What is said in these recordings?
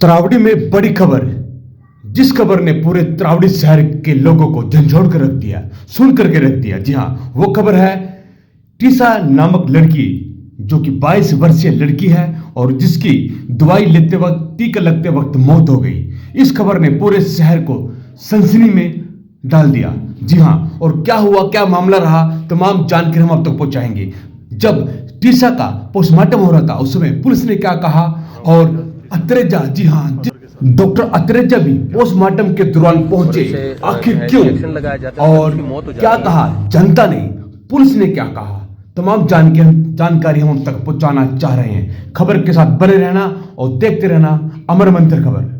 त्रावड़ी में बड़ी खबर, जिस खबर ने पूरे त्रावड़ी शहर के लोगों को झंझोड़ कर रख दिया, सुन करके रख दिया। जी हाँ, वो खबर है टीसा नामक लड़की, जो कि 22 वर्षीय लड़की है और जिसकी दवाई लेते वक्त, टीका लगते वक्त मौत हो गई। इस खबर ने पूरे शहर को सनसनी में डाल दिया। जी हाँ, और क्या हुआ, क्या मामला रहा, तमाम जानकारी हम आप तक पहुंचाएंगे। जब टीसा का पोस्टमार्टम हो रहा था उस समय पुलिस ने क्या कहा, और अत्रेजा, जी हाँ, डॉक्टर अत्रेजा भी पोस्टमार्टम के दौरान पहुंचे, आखिर क्यों और क्या कहा जनता ने, पुलिस ने क्या कहा, तमाम जानकारी हम तक पहुंचाना चाह रहे हैं। खबर के साथ बने रहना और देखते रहना अमर मंत्र खबर।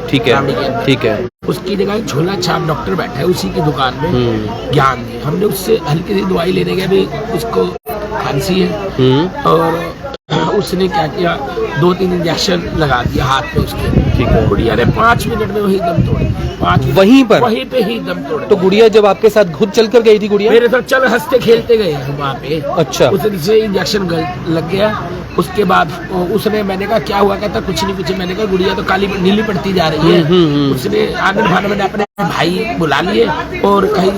ठीक है, ठीक है। उसकी जगह एक झोला छाप डॉक्टर बैठा है उसी की दुकान में, ज्ञान दी। हमने उससे हल्की सी दवाई लेने गए, भी उसको खांसी है, और उसने क्या किया, 2-3 इंजेक्शन लगा दिया हाथ पे उसके। ठीक है। गुड़िया ने 5 मिनट में वही दम तोड़ दिया। वहीं पे ही दम तोड़। तो गुड़िया जब आपके साथ खुद चल कर गई थी, गुड़िया मेरे साथ चल हंसते खेलते गए हम वहाँ पे। अच्छा। उससे इंजेक्शन लग गया। उसके बाद उसने, मैंने कहा क्या हुआ, कहता कुछ नहीं। मैंने कहा गुड़िया तो काली नीली पड़ती जा रही है। उसने आनंद भान मैंने अपने भाई बुला लिए, और कहीं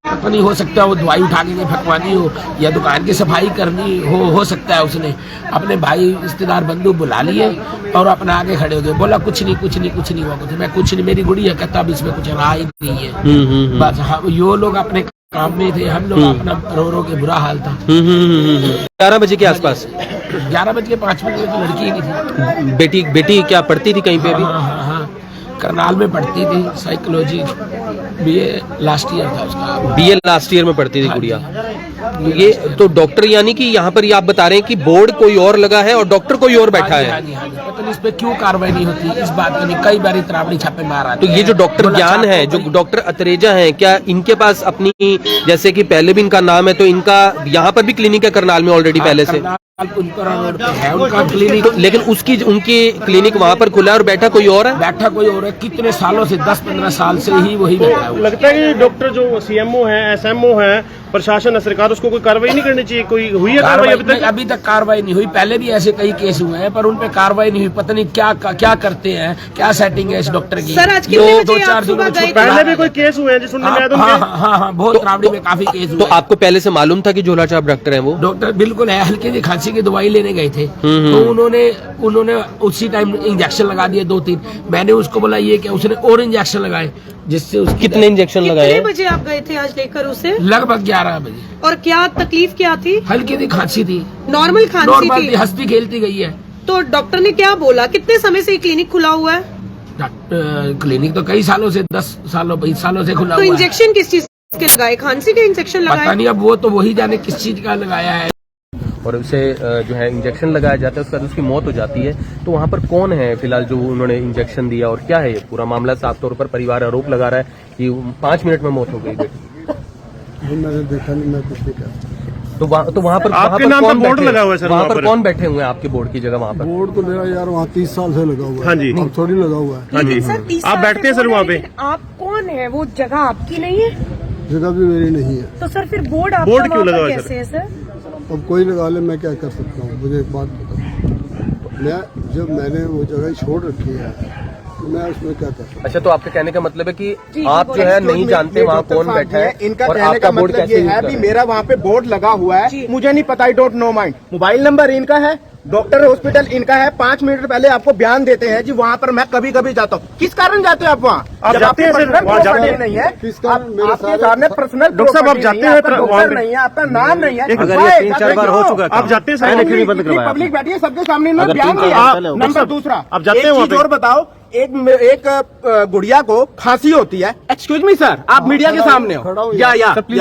पता नहीं, हो सकता है वो दवाई उठा के फकवानी हो या दुकान की सफाई करनी हो सकता है। उसने अपने भाई रिश्तेदार बंधु बुला लिए और अपना आगे खड़े हो गए। बोला कुछ नहीं हुआ कुछ। मैं कुछ नहीं, मेरी गुड़िया कहता अब इसमें कुछ रहा ही नहीं है। बस हम यो लोग अपने काम में थे, हम लोग अपना रो के बुरा हाल था। 11 बजे के आसपास, 11:05 तो लड़की नहीं थी। बेटी क्या पढ़ती थी कहीं पे अभी? हाँ, करनाल में पढ़ती थी, साइकोलॉजी बीए लास्ट ईयर था उसका। बीए लास्ट ईयर में पढ़ती थी गुड़िया। ये तो डॉक्टर, यानी कि यहाँ पर ये आप बता रहे हैं कि बोर्ड कोई और लगा है और डॉक्टर कोई और बैठा है। पता नहीं इस पे क्यों कार्रवाई नहीं होती, इस बात की कई बार त्रावड़ी छापे मारा। तो ये जो डॉक्टर ज्ञान है, जो डॉक्टर अत्रेजा है, क्या इनके पास अपनी, जैसे कि पहले भी इनका नाम है, तो इनका यहाँ पर भी क्लिनिक है करनाल में ऑलरेडी पहले से? है उनका क्लिनिक, लेकिन उनकी क्लिनिक वहाँ पर खुला है और बैठा कोई और है। कितने सालों से, 10-15 साल से ही वही बैठा है। लगता है कि डॉक्टर जो सीएमओ है, एसएमओ है, प्रशासन, सरकार, उसको कोई कार्रवाई नहीं करनी चाहिए? कोई हुई है कार्रवाई? अभी तक कार्रवाई नहीं हुई। पहले भी ऐसे कई केस हुए हैं पर उन पे कार्रवाई नहीं हुई। पता नहीं क्या करते हैं, क्या सेटिंग है इस डॉक्टर की। सर, आज कितने बजे 2-4 दिन पहले भी कोई केस हुए हैं जो सुनने में आया? हाँ, बहुत त्रावड़ी में काफी केस हुए। तो आपको पहले से मालूम था कि झोला छाप डॉक्टर है वो? डॉक्टर बिल्कुल है। हल्की सी खांसी की दवाई लेने गए थे, तो उन्होंने उसी टाइम इंजेक्शन लगा दिए 2-3। मैंने उसको बोला ये क्या, उसने और इंजेक्शन लगाए, जिससे उसकी कितने इंजेक्शन लगाए? कितने बजे आप गए थे आज लेकर उसे? लगभग 11 बजे। और क्या तकलीफ क्या थी? हल्की सी खांसी थी, नॉर्मल खांसी थी, हंसती खेलती गई है। तो डॉक्टर ने क्या बोला? कितने समय से क्लिनिक खुला हुआ है? क्लिनिक तो कई सालों से, 10 सालों 20 सालों से खुला तो हुआ है। इंजेक्शन किस चीज के लगाए? खांसी के इंजेक्शन लगाए? पता नहीं, अब वो तो वही जाने किस चीज का लगाया है। और उसे जो है इंजेक्शन लगाया जाता है, उसके बाद उसकी मौत हो जाती है। तो वहाँ पर कौन है फिलहाल जो उन्होंने इंजेक्शन दिया, और क्या है ये पूरा मामला? साफ तौर पर परिवार आरोप लगा रहा है कि 5 मिनट में मौत हो गई बेटी। मैंने देखा नहीं, मैं कुछ नहीं कहा। तो वहाँ पर आपके नाम पर बोर्ड लगा हुआ है सर? वहाँ पर कौन बैठे हुए हैं आपके बोर्ड की जगह? वहाँ पर बोर्ड तो मेरा यार वहाँ 30 साल से लगा हुआ है। हाँ जी। अब थोड़ी लगा हुआ है। हाँ जी। आप बैठते हैं सर वहाँ पे? आप कौन है? वो जगह आपकी नहीं है? जगह भी मेरी नहीं है। तो सर फिर बोर्ड क्यों लगा हुआ है कैसे है सर? अब कोई लगा ले, मैं क्या कर सकता हूँ? मुझे एक बात बताओ, जब मैंने वो जगह छोड़ रखी है तो मैं उसमें क्या कर सकता हूँ? अच्छा, तो आपके कहने का मतलब है कि आप जो है नहीं जानते वहाँ कौन बैठा है? इनका कहने का मतलब ये है कि मेरा वहाँ पे बोर्ड लगा हुआ है, मुझे नहीं पता, I don't know mind. Mobile number इनका है, डॉक्टर हॉस्पिटल इनका है। 5 मिनट पहले आपको बयान देते हैं जी, वहाँ पर मैं कभी कभी जाता हूँ। किस कारण जाते हैं आप वहाँ? आप जाते हैं सर? वहाँ जाते हैं नहीं है? किस कारण? आपके सामने पर्सनल डॉक्टर साहब, आप जाते हैं डॉक्टर नहीं है, आपका नाम नहीं है। अगर ये 3-4 बार हो चुका है, आप जाते हैं सर? पब्लिक बैठी है, सबके सामने बयान दिया। नंबर दूसरा, आप जाते हैं वहाँ पे? और बताओ, एक गुड़िया को खांसी होती है। एक्सक्यूज मी सर, आप मीडिया के सामने हो या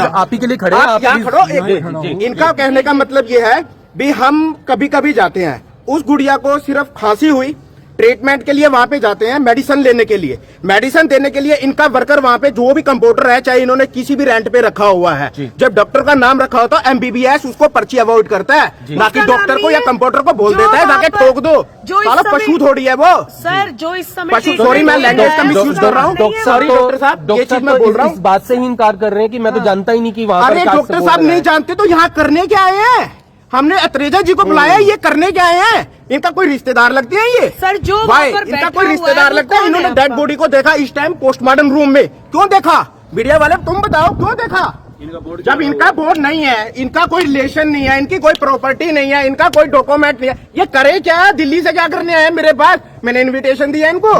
आप ही के लिए खड़े हैं, आप यहाँ खड़ो। इनका कहने का मतलब ये है भी हम कभी कभी जाते हैं। उस गुड़िया को सिर्फ खांसी हुई, ट्रीटमेंट के लिए वहां पे जाते हैं, मेडिसिन लेने के लिए, मेडिसिन देने के लिए इनका वर्कर वहां पे जो भी कंपाउंडर है, चाहे इन्होंने किसी भी रेंट पे रखा हुआ है, जब डॉक्टर का नाम रखा होता है MBBS, उसको पर्ची अवॉइड करता है, ना कि डॉक्टर को या कंपाउंडर को बोल देता है जाके ठोक दो। साला पशु थोड़ी है वो सर जो इस समय पशु। सॉरी मैं लैंग्वेज का मिसयूज कर रहा हूँ, सॉरी डॉक्टर साहब, ये चीज मैं बोल रहा हूँ। इस बात से ही इनकार कर रहे हैं कि मैं तो जानता ही नहीं कि वहाँ पर अरे क्या डॉक्टर सपोर्ट साहब है। नहीं जानते तो यहाँ करने क्या आए हैं? हमने अत्रेजा जी को बुलाया, ये करने क्या आए हैं? इनका कोई रिश्तेदार लगते हैं ये? सर जो भाई वहाँ पर इनका बैठा कोई हुआ रिश्तेदार वो लगता है? कौन इन्होंने है डेड आपका? बॉडी को देखा इस टाइम पोस्टमार्टम रूम में, क्यों देखा? मीडिया वाले तुम बताओ क्यों देखा? जब इनका बोर्ड नहीं है, इनका कोई रिलेशन नहीं है, इनकी कोई प्रॉपर्टी नहीं है, इनका कोई डॉक्यूमेंट नहीं है, ये करे क्या? दिल्ली से क्या करने आए मेरे पास? मैंने इन्विटेशन दिया इनको,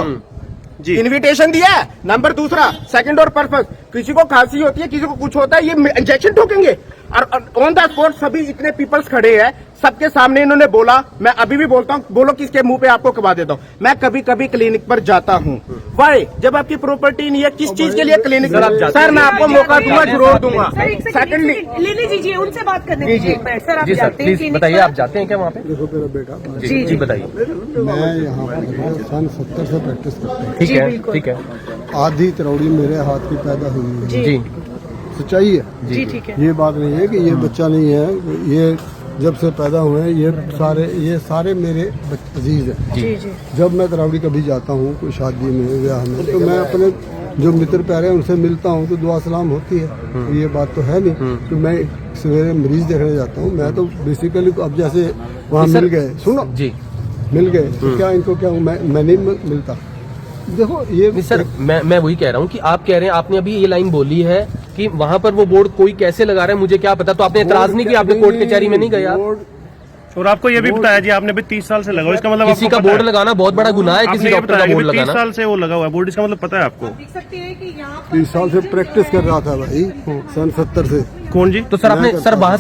जी इन्विटेशन दिया है। नंबर दूसरा, सेकंड और पर्पस, किसी को खांसी होती है, किसी को कुछ होता है, ये इंजेक्शन ठोकेंगे? और ऑन द स्पॉट सभी इतने पीपल्स खड़े हैं, सबके सामने इन्होंने बोला, मैं अभी भी बोलता हूँ, बोलो किसके मुंह पे आपको कबा देता हूँ। मैं कभी कभी क्लिनिक पर जाता हूँ, वाई जब आपकी प्रॉपर्टी नहीं है, किस चीज के लिए क्लिनिक? सर मैं आपको मौका दूंगा, जरूर दूंगा। सर एक सेकंडली सेकंड ले लीजिए, उनसे बात करने दीजिए। सर आप जी सर जाते हैं प्लीज clinic बताइए, पर? आप जाते हैं क्या वहाँ पे? देखो मेरा बेटा, जी बताइए। मैं यहाँ पर सन 70 से प्रैक्टिस करता हूँ। ठीक है ठीक है आधी तरौड़ी मेरे हाथ की पैदा हुई है, जी सच्चाई है। जी ठीक है। ये बात नहीं है कि ये बच्चा नहीं है, ये जब से पैदा हुए हैं, ये सारे मेरे अजीज हैं। जी जी जब मैं तरावड़ी कभी जाता हूँ कोई शादी में, ब्याह में, तो मैं अपने जो मित्र प्यारे हैं उनसे मिलता हूँ तो दुआ सलाम होती है। तो ये बात तो है नहीं कि मैं सवेरे मरीज देखने जाता हूँ। मैं तो बेसिकली अब जैसे वहाँ मिल गए, सुनो जी मिल गए तो क्या इनको क्या मैं नहीं मिलता? देखो ये नहीं सर, मैं वही कह रहा हूँ कि आप कह रहे हैं, आपने अभी ये लाइन बोली है कि वहाँ पर वो बोर्ड कोई कैसे लगा रहा है मुझे क्या पता, तो आपने एतराज नहीं किया, आपने कोर्ट कचहरी में नहीं गया? और आपको ये भी बताया जी आपने भी 30 साल से लगाओ, इसका मतलब किसी आपको का पता बोर्ड है। लगाना बहुत बड़ा गुनाह है, किसी आपने ये डॉक्टर का बताया कि बोर्ड 30 लगाना। साल से वो लगा हुआ है बोर्ड, इसका मतलब पता है आपको? देख सकते हैं कि यहाँ पर 30 साल से प्रैक्टिस कर रहा था भाई, सन 70 से। कौन जी? तो सर आपने सर वहाँ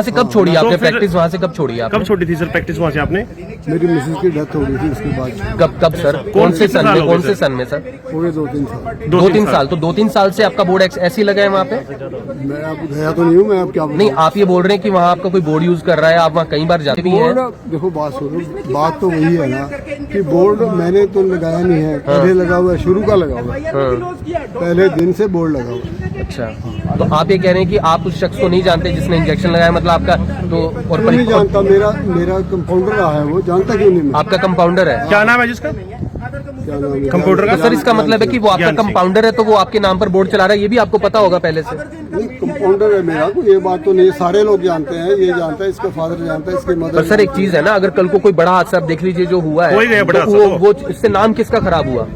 से कब छोड़ी आपने फिर- प्रैक्टिस? वहाँ से कब छोड़ी आपने? कब छोड़ी थी सर प्रैक्टिस वहाँ से आपने? मेरी मिसेज की डेथ हो गई थी उसके बाद। कब सर? कौन से सन में? कौन से सन में सर? पूरे 2-3 साल। 2-3 साल। तो 2-3 साल से आपका बोर्ड ऐसे ही लगा है वहाँ पे? मैं अब गया तो नहीं हूँ, मैं अब क्या नहीं, आप ये बोल रहे हैं कि वहाँ आपका कोई बोर्ड यूज कर रहा है, आप वहाँ कई बार जाते भी हैं। बोर्ड देखो, बात सुनो, बात तो वही है ना कि बोर्ड मैंने तो लगाया नहीं है, पहले लगा हुआ है, शुरू का लगा हुआ है, पहले दिन से बोर्ड लगा हुआ है। अच्छा, तो आप ये कह रहे हैं कि आप उस शख्स को नहीं जानते जिसने इंजेक्शन लगाया, मतलब आपका तो और नहीं जानता, मेरा कंपाउंडर रहा है, वो जानता क्यों नहीं? मैं आपका कंपाउंडर है? क्या नाम है जिसका? क्या नाम है? कंप्यूटर का? तो सर इसका मतलब है कि वो आपका ज्ञान सिंह। कंपाउंडर है, तो वो आपके नाम पर बोर्ड चला रहा है, ये भी आपको पता होगा पहले से? नहीं, कंपाउंडर है मेरा, ये बात तो नहीं, सारे लोग जानते हैं, ये जानता है, इसका फादर जानता है, इसकी पर मदर। सर एक चीज है ना, अगर कल को कोई बड़ा हादसा आप देख लीजिए जो हुआ हो ही गया है, बड़ा तो हादसा वो इससे नाम किसका खराब हुआ?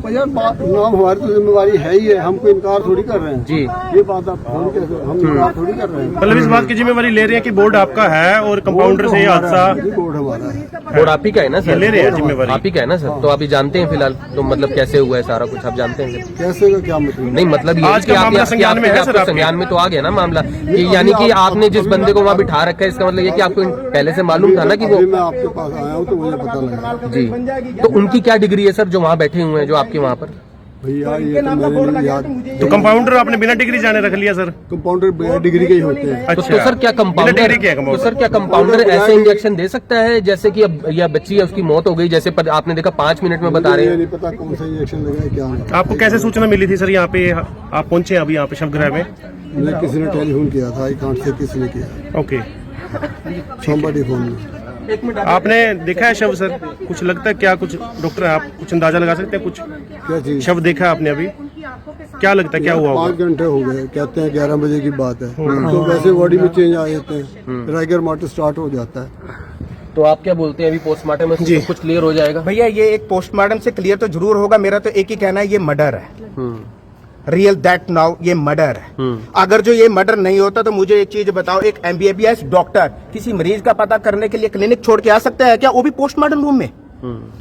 यार नाम हमारी तो जिम्मेवारी है ही है, हमको इनकार थोड़ी कर रहे हैं जी। ये बात आप हम कैसे, हम इनकार थोड़ी कर रहे हैं। मतलब इस बात की जिम्मेवारी ले रहे हैं कि बोर्ड आपका है और कंपाउंडर से ये हादसा बोर्ड हमारा है। बोर्ड आप ही का है ना ये सर? ले रहे हैं जिम्मेवारी। आप ही का है ना सर? तो आप ये जानते हैं फिलहाल, तो मतलब कैसे हुआ है सारा कुछ आप जानते हैं? कैसे का क्या मतलब? नहीं मतलब ये आज कि का आपने मामला संज्ञान में है सर आपके? संज्ञान में तो आ गया ना मामला, कि यानी कि आपने जिस बंदे को वहाँ बिठा रखा है, इसका मतलब ये कि आपको पहले से मालूम था ना कि वो? अभी मैं आपके पास आया हूँ तो मुझे पता लगा। जी, तो उनकी क्या डिग्री है सर जो वहाँ बैठे हुए हैं, जो आपके वहाँ पर? भैया ये तो मैंने नहीं याद, तो कंपाउंडर आपने बिना डिग्री जाने रख लिया सर? कंपाउंडर बिना डिग्री के ही होते हैं। तो सर क्या बिना कंपाउंडर डिग्री के है तो कंपाउंडर? सर क्या कंपाउंडर ऐसे इंजेक्शन दे सकता है जैसे कि अब यह बच्ची है उसकी मौत हो गई, जैसे पर आपने देखा 5 मिनट में बता रहे मुझे हैं? नहीं पता कौन सा इंजेक्शन लगा है, क्या नहीं। आपको कैसे सूचना मिली थी सर यहाँ पे आप पहुंचे अभी यहाँ पे शवगृह में? मुझे किसी ने टेलीफोन किया था, आई कांट से किसने किया, ओके, somebody phone me। आपने देखा है शव सर? कुछ लगता है क्या, कुछ डॉक्टर आप कुछ अंदाजा लगा सकते हैं? कुछ क्या चीज? शव देखा है आपने अभी? क्या लगता है क्या हुआ होगा? 5 घंटे हो गए, कहते हैं 11 बजे की बात है, तो वैसे बॉडी में चेंज आ जाते हैं, राइगर मार्ट स्टार्ट हो जाता है। तो आप क्या बोलते हैं अभी पोस्टमार्टम में सब कुछ क्लियर हो जाएगा? भैया ये एक पोस्टमार्टम से क्लियर तो जरूर होगा। मेरा तो एक ही कहना है, ये मर्डर है, रियल दैट नाउ ये मर्डर है। अगर जो ये मर्डर नहीं होता तो मुझे एक चीज बताओ, एक MBBS डॉक्टर किसी मरीज का पता करने के लिए क्लिनिक छोड़ के आ सकता है क्या, वो भी पोस्टमार्टम रूम में?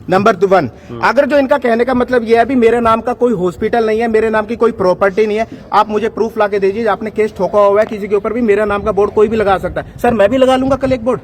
नंबर 1, अगर जो इनका कहने का मतलब ये है भी मेरे नाम का कोई हॉस्पिटल नहीं है, मेरे नाम की कोई प्रॉपर्टी नहीं है, आप मुझे प्रूफ ला के दीजिए, आपने केस ठोका हुआ है किसी के ऊपर भी, मेरा नाम का बोर्ड कोई भी लगा सकता है। सर मैं भी लगा लूंगा कल एक बोर्ड,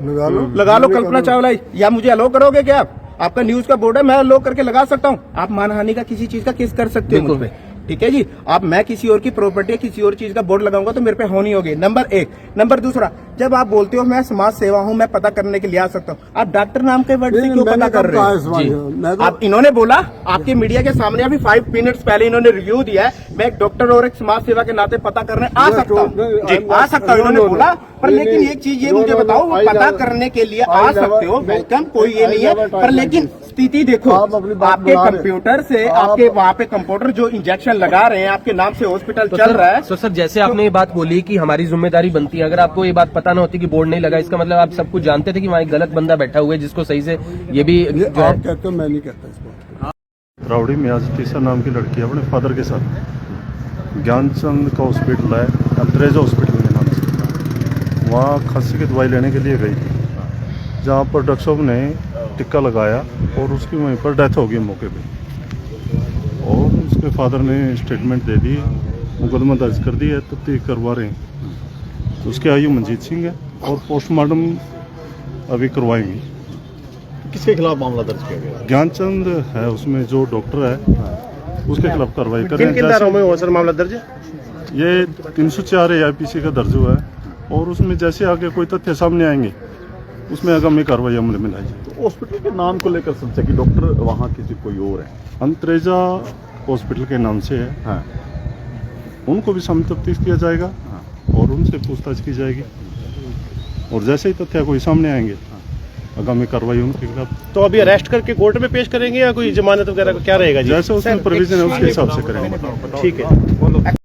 लगा लो कल्पना चावला, या मुझे अलो करोगे क्या आप? आपका न्यूज का बोर्ड है, मैं अलो करके लगा सकता हूँ। आप मानहानि का किसी चीज का केस कर सकते हो मुझ पे। ठीक है जी। अब मैं किसी और की प्रॉपर्टी किसी और चीज का बोर्ड लगाऊंगा तो मेरे पे होनी होगी, नंबर एक। नंबर दूसरा, जब आप बोलते हो मैं समाज सेवा हूं, मैं पता करने के लिए आ सकता हूं, आप डॉक्टर नाम के वर्ड से क्यों पता कर रहे हो? आप इन्होंने बोला आपके मीडिया के सामने अभी 5 मिनट्स पहले इन्होंने रिव्यू दिया है, मैं एक डॉक्टर और एक समाज सेवा के नाते पता करने आ सकता हूँ, आ सकता हूँ इन्होंने बोला। पर लेकिन एक चीज ये मुझे बताओ, पता करने के लिए आ सकते हो, वेलकम, कोई ये नहीं है, पर लेकिन स्थिति देखो, आपके कंप्यूटर से आपके वहाँ पे कंप्यूटर जो इंजेक्शन लगा रहे हैं, आपके नाम से हॉस्पिटल चल रहा है। तो सर जैसे आपने ये बात बोली कि हमारी जिम्मेदारी बनती है, अगर आपको ये बात पता ना होती कि बोर्ड नहीं लगा, इसका मतलब आप सब कुछ जानते थे कि वहाँ एक गलत बंदा बैठा हुआ है जिसको सही से ये भी जो है। आप कहते हो, मैं नहीं कहता इसको। रावड़ी में आज टीसा नाम की लड़की अपने फादर के साथ ज्ञानचंद का हॉस्पिटल है, अंतरेजा हॉस्पिटल के नाम से, वहाँ खांसी की दवाई लेने के लिए गई थी, जहाँ पर डॉक्टर साहब ने टिक्का लगाया और उसकी वहीं पर डेथ हो गई मौके पे, और उसके फादर ने स्टेटमेंट दे दी, मुकदमा दर्ज कर दिया है, तफ्तीश करवा रहे हैं। तो उसके आयु मंजीत सिंह है और पोस्टमार्टम अभी करवाएंगे। किसके खिलाफ मामला दर्ज किया गया? ज्ञानचंद है उसमें जो डॉक्टर है, उसके खिलाफ कार्रवाई करें। किन धाराओं में हुआ सर मामला दर्ज? ये 304 AIPC का दर्ज हुआ है, और उसमें जैसे आगे कोई तथ्य सामने आएंगे उसमें आगामी कार्रवाई अमल में लाई जाएगी। हॉस्पिटल के नाम को लेकर संशय कि डॉक्टर वहाँ किसी कोई और है? अंतरेजा हॉस्पिटल के नाम से है। हाँ। उनको भी सामने तफ्तीश किया जाएगा और उनसे पूछताछ की जाएगी, और जैसे ही तथ्य कोई सामने आएंगे आगामी कार्रवाई उनके खिलाफ। तो अभी अरेस्ट करके कोर्ट में पेश करेंगे या कोई जमानत वगैरह क्या रहेगा जी? जैसे उसमें प्रोविजन है उसके हिसाब से करेंगे। ठीक है।